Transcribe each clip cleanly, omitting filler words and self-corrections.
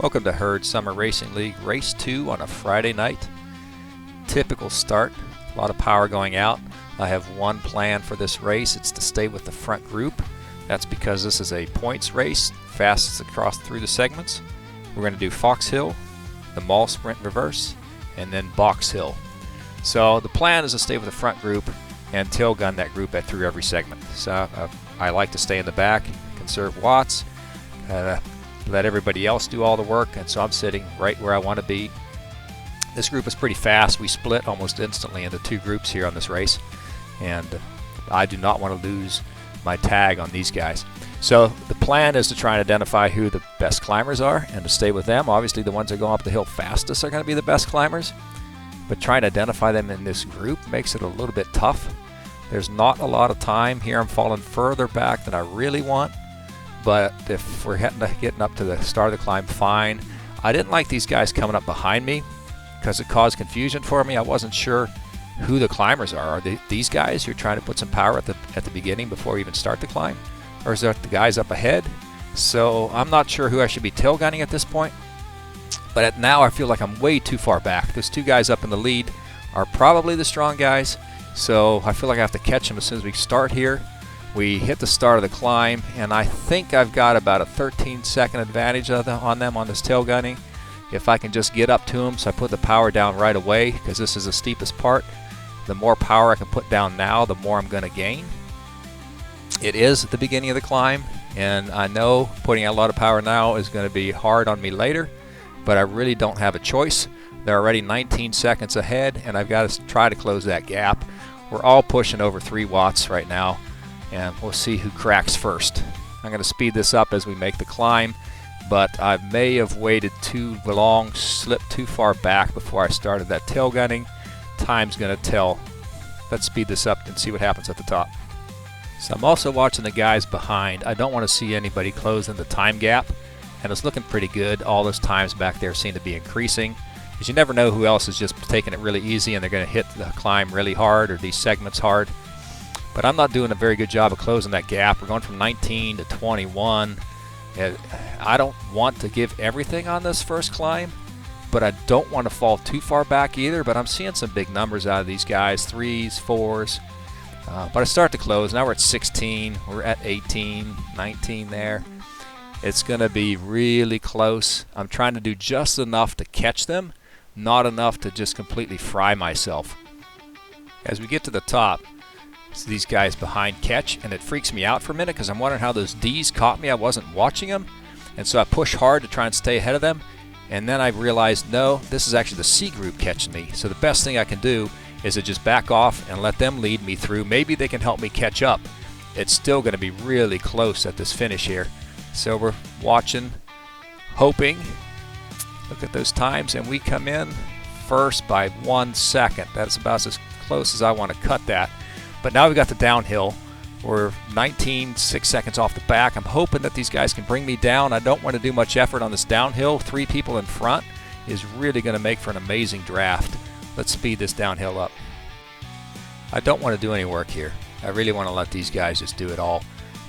Welcome to Herd Summer Racing League Race 2 on a Friday night. Typical start, a lot of power going out. I have one plan for this race. It's to stay with the front group. That's because this is a points race, fastest across through the segments. We're going to do Fox Hill, the Mall Sprint Reverse, and then Box Hill. So the plan is to stay with the front group and tail gun that group through every segment. So I like to stay in the back, conserve watts, let everybody else do all the work, and so I'm sitting right where I want to be. This group is pretty fast. We split almost instantly into two groups here on this race, and I do not want to lose my tag on these guys. So the plan is to try and identify who the best climbers are and to stay with them. Obviously the ones that go up the hill fastest are going to be the best climbers, but trying to identify them in this group makes it a little bit tough. There's not a lot of time here. I'm falling further back than I really want, but if we're getting up to the start of the climb, fine. I didn't like these guys coming up behind me because it caused confusion for me. I wasn't sure who the climbers are. Are they these guys who are trying to put some power at the beginning before we even start the climb? Or is that the guys up ahead? So I'm not sure who I should be tail gunning at this point. But now I feel like I'm way too far back. Those two guys up in the lead are probably the strong guys. So I feel like I have to catch them as soon as we start here. We hit the start of the climb, and I think I've got about a 13-second advantage on them on this tail gunning. If I can just get up to them, so I put the power down right away, because this is the steepest part. The more power I can put down now, the more I'm going to gain. It is at the beginning of the climb, and I know putting out a lot of power now is going to be hard on me later, but I really don't have a choice. They're already 19 seconds ahead, and I've got to try to close that gap. We're all pushing over 3 watts right now, and we'll see who cracks first. I'm going to speed this up as we make the climb, but I may have waited too long, slipped too far back before I started that tail gunning. Time's going to tell. Let's speed this up and see what happens at the top. So I'm also watching the guys behind. I don't want to see anybody closing the time gap, and it's looking pretty good. All those times back there seem to be increasing, because you never know who else is just taking it really easy and they're going to hit the climb really hard or these segments hard. But I'm not doing a very good job of closing that gap. We're going from 19 to 21. I don't want to give everything on this first climb, but I don't want to fall too far back either. But I'm seeing some big numbers out of these guys, 3s, 4s. But I start to close. Now we're at 16. We're at 18, 19 there. It's going to be really close. I'm trying to do just enough to catch them, not enough to just completely fry myself. As we get to the top, so these guys behind catch, and it freaks me out for a minute because I'm wondering how those D's caught me. I wasn't watching them, and so I push hard to try and stay ahead of them, and then I realized, no, this is actually the C group catching me. So the best thing I can do is to just back off and let them lead me through. Maybe they can help me catch up. It's still going to be really close at this finish here. So we're watching, hoping. Look at those times, and we come in first by 1 second. That's about as close as I want to cut that. But now we've got the downhill. We're 19, 6 seconds off the back. I'm hoping that these guys can bring me down. I don't want to do much effort on this downhill. 3 people in front is really going to make for an amazing draft. Let's speed this downhill up. I don't want to do any work here. I really want to let these guys just do it all.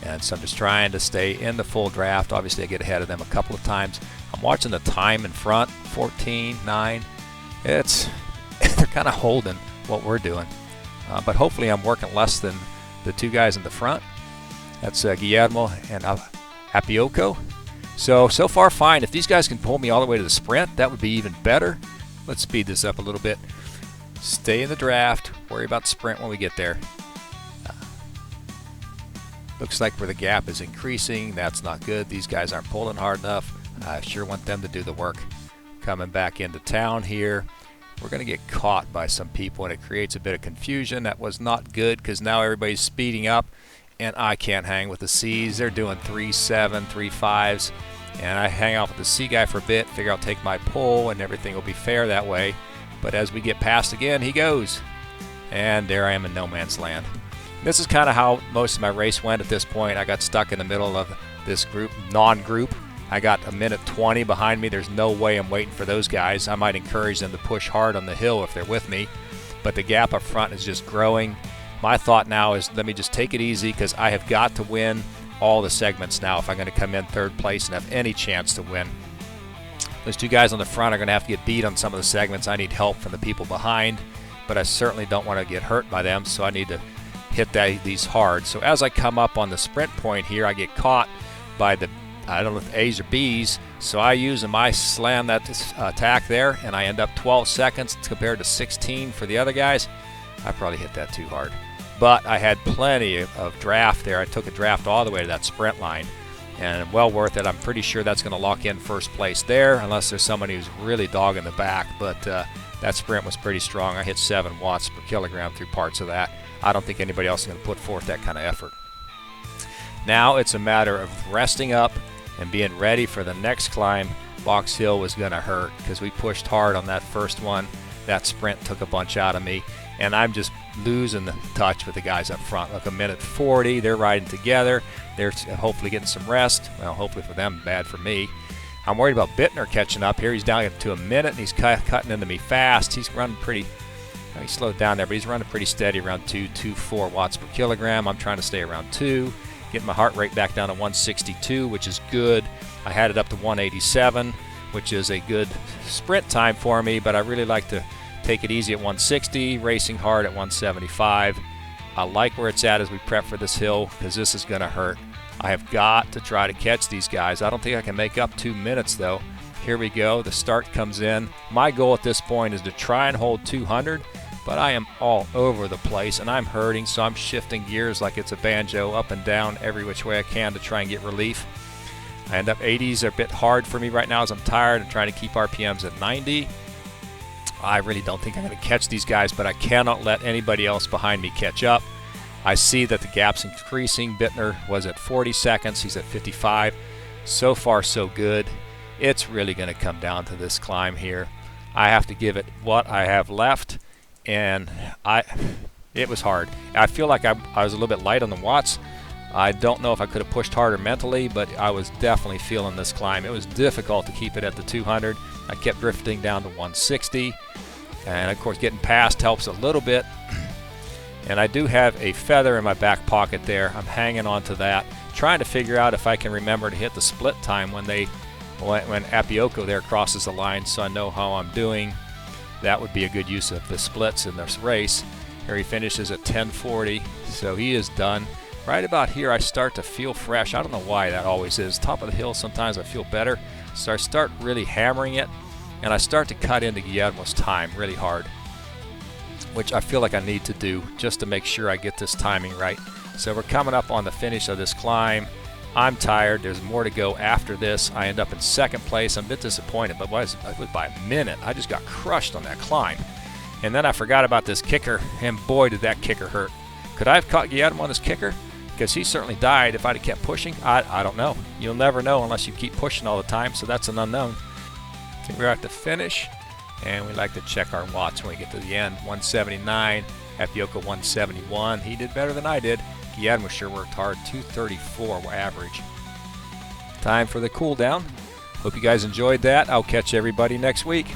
And so I'm just trying to stay in the full draft. Obviously, I get ahead of them a couple of times. I'm watching the time in front, 14, 9. They're kind of holding what we're doing. But hopefully I'm working less than the 2 guys in the front. That's Guillermo and Apioco. So far fine. If these guys can pull me all the way to the sprint, that would be even better. Let's speed this up a little bit. Stay in the draft. Worry about the sprint when we get there. Looks like where the gap is increasing. That's not good. These guys aren't pulling hard enough. I sure want them to do the work. Coming back into town here. We're going to get caught by some people, and it creates a bit of confusion. That was not good because now everybody's speeding up, and I can't hang with the C's. They're doing 3.7, 3.5s, and I hang out with the C guy for a bit, figure I'll take my pull, and everything will be fair that way. But as we get past again, he goes, and there I am in no man's land. This is kind of how most of my race went at this point. I got stuck in the middle of this group, non-group. I got a minute 20 behind me. There's no way I'm waiting for those guys. I might encourage them to push hard on the hill if they're with me, but the gap up front is just growing. My thought now is let me just take it easy because I have got to win all the segments now if I'm going to come in third place and have any chance to win. Those two guys on the front are going to have to get beat on some of the segments. I need help from the people behind, but I certainly don't want to get hurt by them, so I need to hit these hard. So as I come up on the sprint point here, I get caught by the, I don't know if A's or B's, so I use them. I slam that attack there, and I end up 12 seconds compared to 16 for the other guys. I probably hit that too hard. But I had plenty of draft there. I took a draft all the way to that sprint line, and well worth it. I'm pretty sure that's going to lock in first place there, unless there's somebody who's really dogging the back. But that sprint was pretty strong. I hit 7 watts per kilogram through parts of that. I don't think anybody else is going to put forth that kind of effort. Now it's a matter of resting up and being ready for the next climb. Box Hill was going to hurt because we pushed hard on that first one. That sprint took a bunch out of me, and I'm just losing the touch with the guys up front. Look, a minute 40, they're riding together. They're hopefully getting some rest. Well, hopefully for them, bad for me. I'm worried about Bittner catching up here. He's down to a minute, and he's cutting into me fast. He's running pretty, he slowed down there, but he's running pretty steady around 2.24 watts per kilogram. I'm trying to stay around 2. Getting my heart rate back down to 162, which is good. I had it up to 187, which is a good sprint time for me, but I really like to take it easy at 160, racing hard at 175. I like where it's at as we prep for this hill because this is going to hurt. I have got to try to catch these guys. I don't think I can make up 2 minutes though. Here we go. The start comes in. My goal at this point is to try and hold 200, but I am all over the place and I'm hurting, so I'm shifting gears like it's a banjo up and down every which way I can to try and get relief. I end up 80s are a bit hard for me right now as I'm tired and trying to keep RPMs at 90. I really don't think I'm going to catch these guys, but I cannot let anybody else behind me catch up. I see that the gap's increasing. Bittner was at 40 seconds. He's at 55. So far, so good. It's really going to come down to this climb here. I have to give it what I have left, and it was hard. I feel like I was a little bit light on the watts. I don't know if I could have pushed harder mentally, but I was definitely feeling this climb. It was difficult to keep it at the 200. I kept drifting down to 160, and of course getting past helps a little bit. And I do have a feather in my back pocket there. I'm hanging on to that, trying to figure out if I can remember to hit the split time when Appiocco there crosses the line, so I know how I'm doing. That would be a good use of the splits in this race. Here he finishes at 10:40, so he is done. Right about here I start to feel fresh. I don't know why that always is. Top of the hill sometimes I feel better. So I start really hammering it, and I start to cut into Guillermo's time really hard, which I feel like I need to do just to make sure I get this timing right. So we're coming up on the finish of this climb. I'm tired. There's more to go after this. I end up in second place. I'm a bit disappointed, but it was by a minute. I just got crushed on that climb. And then I forgot about this kicker, and boy, did that kicker hurt. Could I have caught Guillermo on this kicker? Because he certainly died if I'd have kept pushing. I don't know. You'll never know unless you keep pushing all the time, so that's an unknown. We're at the finish, and we like to check our watts when we get to the end. 179, Appiocco 171. He did better than I did. Guillermo sure worked hard. 234 average. Time for the cool down. Hope you guys enjoyed that. I'll catch everybody next week.